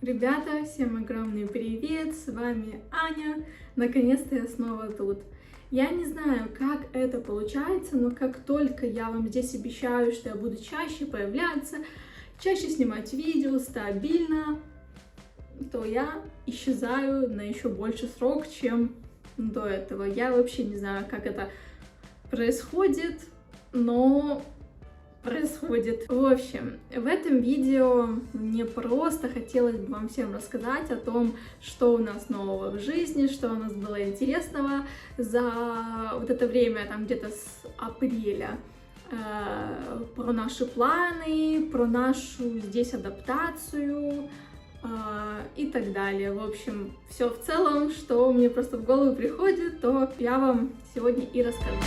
Ребята, всем огромный привет, с вами Аня, наконец-то я снова тут. Я не знаю, как это получается, но как только я вам здесь обещаю, что я буду чаще появляться, чаще снимать видео стабильно, то я исчезаю на еще больше срок, чем до этого. Я вообще не знаю, как это происходит, но происходит. В общем, в этом видео мне просто хотелось бы вам всем рассказать о том, что у нас нового в жизни, что у нас было интересного за вот это время, там где-то с апреля, про наши планы, про нашу здесь адаптацию и так далее. В общем, все в целом, что мне просто в голову приходит, то я вам сегодня и расскажу.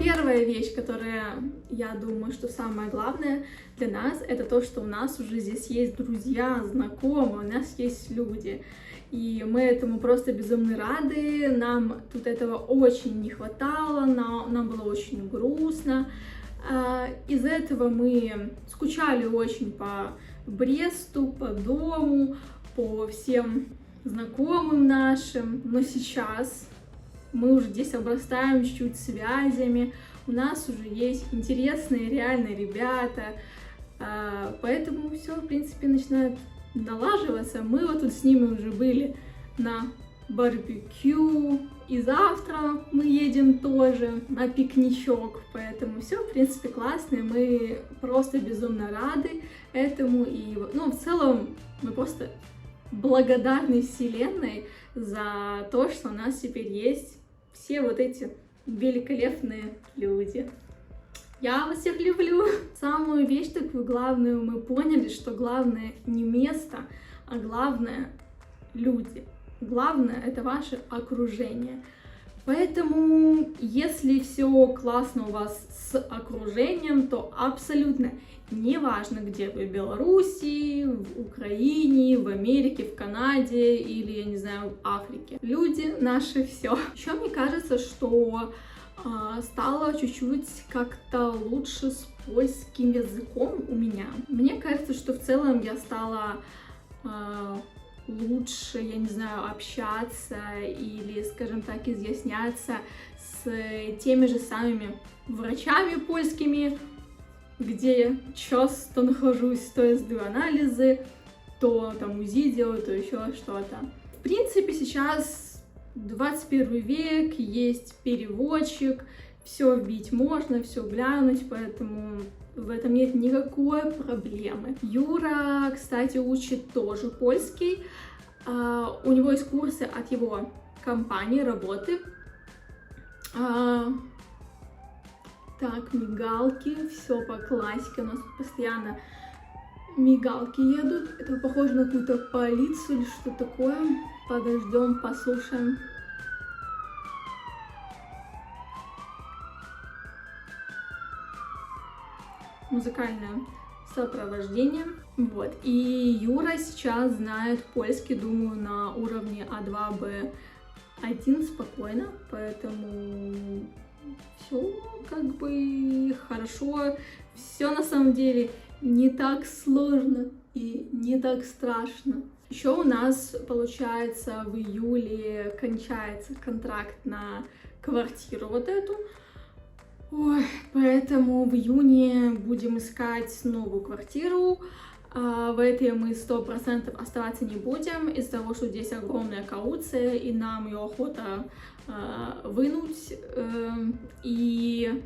Первая вещь, которая, я думаю, что самое главное для нас, это то, что у нас уже здесь есть друзья, знакомые, у нас есть люди. И мы этому просто безумно рады, нам тут этого очень не хватало, нам было очень грустно. Из-за этого мы скучали очень по Бресту, по дому, по всем знакомым нашим, но сейчас мы уже здесь обрастаем чуть-чуть связями, у нас уже есть интересные, реальные ребята, поэтому все, в принципе, начинает налаживаться. Мы вот тут с ними уже были на барбекю, и завтра мы едем тоже на пикничок, поэтому все, в принципе, классно, и мы просто безумно рады этому, и, ну, в целом, мы просто благодарны Вселенной за то, что у нас теперь есть все вот эти великолепные люди. Я вас всех люблю! Самую вещь такую главную мы поняли, что главное не место, а главное люди. Главное — это ваше окружение. Поэтому, если все классно у вас с окружением, то абсолютно неважно, где вы, в Беларуси, в Украине, в Америке, в Канаде или, я не знаю, в Африке. Люди наши все. Еще мне кажется, что стало чуть-чуть как-то лучше с польским языком у меня. Мне кажется, что в целом я стала лучше, я не знаю, общаться или, скажем так, изъясняться с теми же самыми врачами польскими, где я часто нахожусь, то я сдаю анализы, то там УЗИ делаю, то еще что-то. В принципе, сейчас 21 век, есть переводчик, все вбить можно, все глянуть, поэтому в этом нет никакой проблемы. Юра, кстати, учит тоже польский. У него есть курсы от его компании, работы. Так, мигалки, все по классике. У нас постоянно мигалки едут. Это похоже на какую-то полицию или что такое. Подождем, послушаем. Музыкальное сопровождение. Вот. И Юра сейчас знает польский, думаю, на уровне А2, Б1 спокойно, поэтому все как бы хорошо. Все на самом деле не так сложно и не так страшно. Еще у нас, получается, в июле кончается контракт на квартиру вот эту. Ой, поэтому в июне будем искать новую квартиру. В этой мы 100% оставаться не будем, из-за того, что здесь огромная кауция, и нам ее охота вынуть. И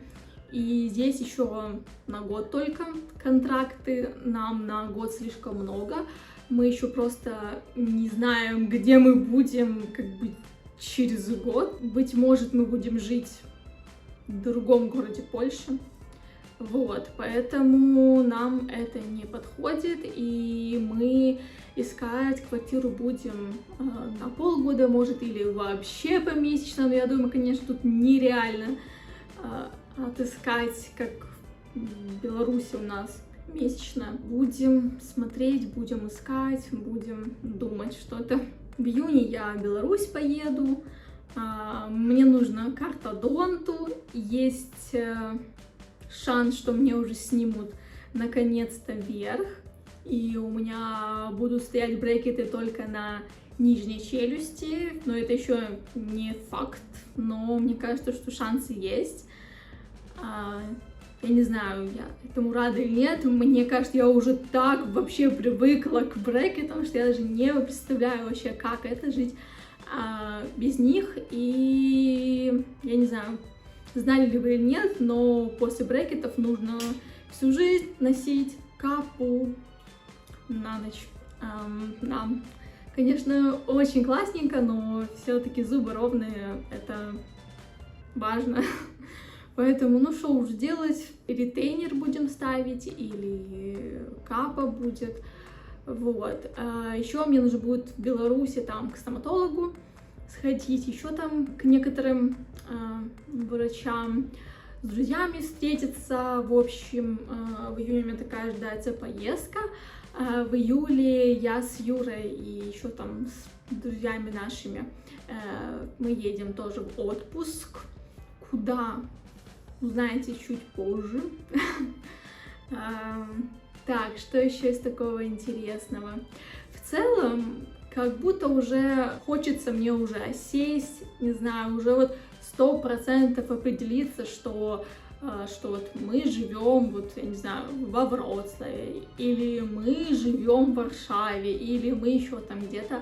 здесь еще на год только контракты, нам на год слишком много. Мы еще просто не знаем, где мы будем как бы через год. Быть может, мы будем жить в другом городе Польши. Вот, поэтому нам это не подходит, и мы искать квартиру будем на полгода, может, или вообще помесячно, но я думаю, конечно, тут нереально отыскать, как в Беларуси у нас месячно. Будем смотреть, будем искать, будем думать что-то. В июне я в Беларусь поеду, мне нужно к ортодонту, есть шанс, что мне уже снимут наконец-то вверх, и у меня будут стоять брекеты только на нижней челюсти, но это еще не факт, но мне кажется, что шансы есть. Я не знаю, я этому рада или нет, мне кажется, я уже так вообще привыкла к брекетам, что я даже не представляю вообще, как это жить без них, и я не знаю, знали ли вы или нет, но после брекетов нужно всю жизнь носить капу на ночь. Да. Конечно, очень классненько, но все-таки зубы ровные, это важно. Поэтому, ну что уж делать, ретейнер будем ставить, или капа будет. Вот. Еще мне нужно будет в Беларуси там к стоматологу сходить, еще там к некоторым врачам, с друзьями встретиться. В общем, в июне у меня такая ожидается поездка. В июле я с Юрой и еще там с друзьями нашими мы едем тоже в отпуск. Куда? Узнаете чуть позже. Так, что еще из такого интересного? В целом, как будто уже хочется мне уже сесть, не знаю, уже вот 100% определиться, что вот мы живем, вот, я не знаю, во Вроцлаве, или мы живем в Варшаве, или мы еще там где-то.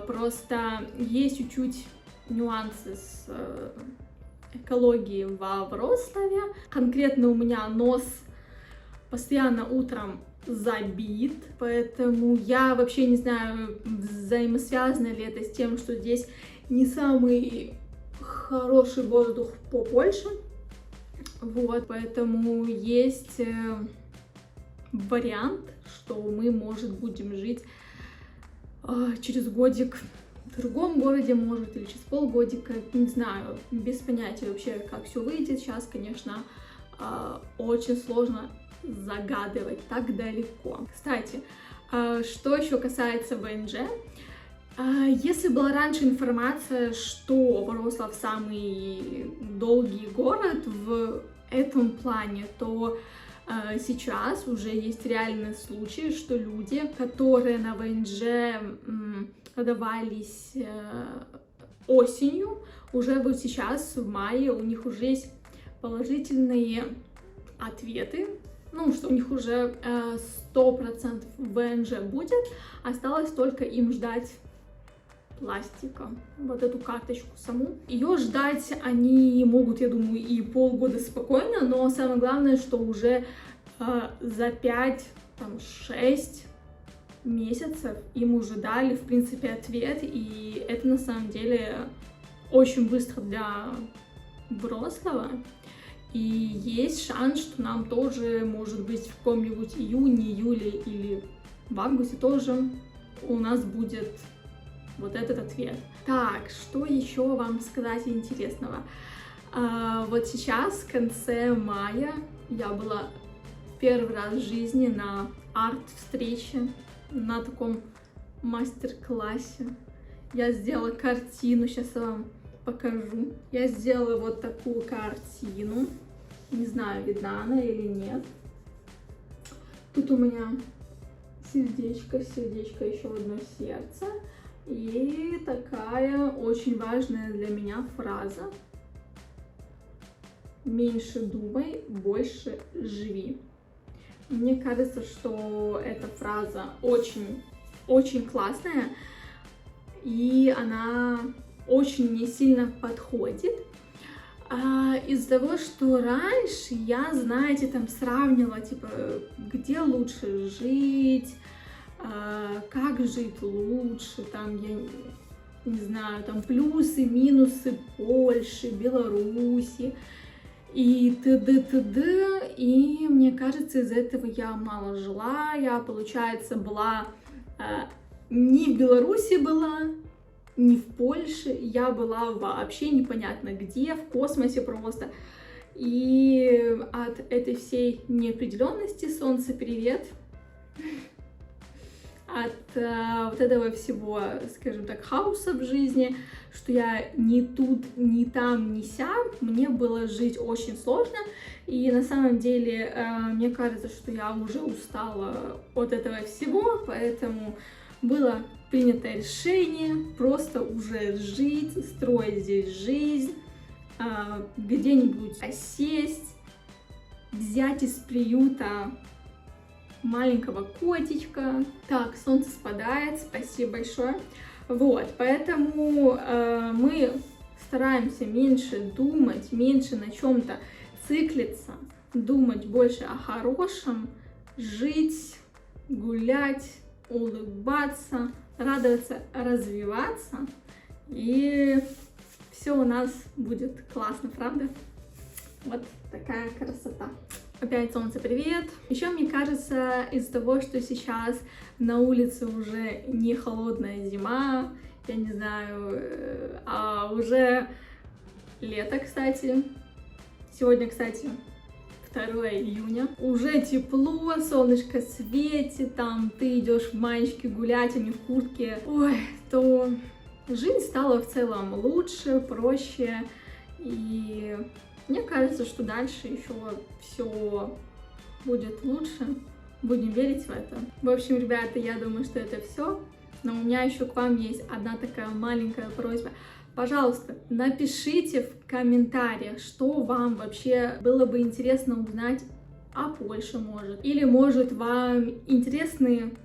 Просто есть чуть-чуть нюансы с экологией во Вроцлаве. Конкретно у меня нос постоянно утром забит, поэтому я вообще не знаю, взаимосвязано ли это с тем, что здесь не самый хороший воздух по Польше. Вот, поэтому есть вариант, что мы, может, будем жить через годик в другом городе, может, или через полгодика, не знаю, без понятия вообще, как все выйдет. Сейчас, конечно, очень сложно загадывать так далеко. Кстати, что еще касается ВНЖ, если была раньше информация, что Вроцлав самый долгий город в этом плане, то сейчас уже есть реальные случаи, что люди, которые на ВНЖ подавались осенью, уже вот сейчас, в мае, у них уже есть положительные ответы, ну, что у них уже 100% ВНЖ будет, осталось только им ждать пластика, вот эту карточку саму. Ее ждать они могут, я думаю, и полгода спокойно, но самое главное, что уже за 5-6 месяцев им уже дали, в принципе, ответ, и это на самом деле очень быстро для Вроцлава. И есть шанс, что нам тоже, может быть, в каком-нибудь июне, июле или в августе тоже у нас будет вот этот ответ. Так, что еще вам сказать интересного? Вот сейчас, в конце мая, я была первый раз в жизни на арт-встрече, на таком мастер-классе. Я сделала картину, сейчас я вам покажу. Я сделала вот такую картину. Не знаю, видна она или нет. Тут у меня сердечко, еще одно сердце. И такая очень важная для меня фраза: меньше думай, больше живи. Мне кажется, что эта фраза очень классная, и она очень мне сильно подходит. Из-за того, что раньше я, знаете, там сравнивала, типа, где лучше жить, как жить лучше, там, я не знаю, там плюсы, минусы Польши, Беларуси и т.д. И мне кажется, из-за этого я мало жила. Я, получается, была не в Беларуси была, не в Польше, я была вообще непонятно где, в космосе просто. И от этой всей неопределенности, солнце, привет, от вот этого всего, скажем так, хаоса в жизни, что я ни тут, ни там, ни сям, мне было жить очень сложно, и на самом деле мне кажется, что я уже устала от этого всего, поэтому было принято решение просто уже жить, строить здесь жизнь, где-нибудь осесть, взять из приюта маленького котичка. Так, солнце спадает, спасибо большое. Вот, поэтому мы стараемся меньше думать, меньше на чем-то циклиться, думать больше о хорошем, жить, гулять, улыбаться, радоваться, развиваться, и все у нас будет классно, правда? Вот такая красота. Опять солнце, привет! Еще мне кажется, из-за того, что сейчас на улице уже не холодная зима, я не знаю, а уже лето, кстати. Сегодня, кстати, 2 июня. Уже тепло, солнышко светит, там ты идешь в маечке гулять, а не в куртке. Ой, то жизнь стала в целом лучше, проще, и мне кажется, что дальше еще все будет лучше. Будем верить в это. В общем, ребята, я думаю, что это все. Но у меня еще к вам есть одна такая маленькая просьба. Пожалуйста, напишите в комментариях, что вам вообще было бы интересно узнать о Польше, может. Или, может, вам интересны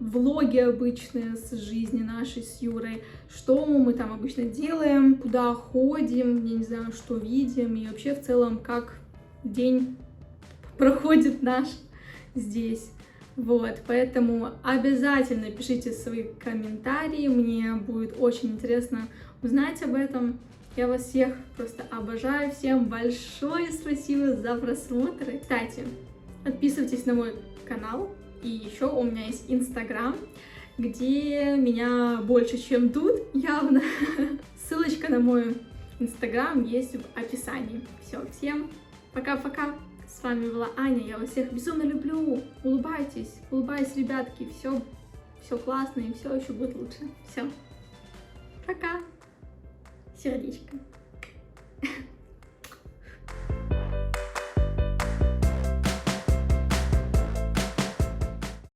влоги обычные с жизни нашей с Юрой, что мы там обычно делаем, куда ходим, я не знаю, что видим, и вообще в целом, как день проходит наш здесь. Вот, поэтому обязательно пишите свои комментарии, мне будет очень интересно узнать об этом. Я вас всех просто обожаю, всем большое спасибо за просмотр. Кстати, подписывайтесь на мой канал. И еще у меня есть Инстаграм, где меня больше, чем тут, явно. Ссылочка на мой Инстаграм есть в описании. Все, всем пока-пока. С вами была Аня, я вас всех безумно люблю. Улыбайтесь, ребятки, все классно и все еще будет лучше. Все, пока. Сердечко.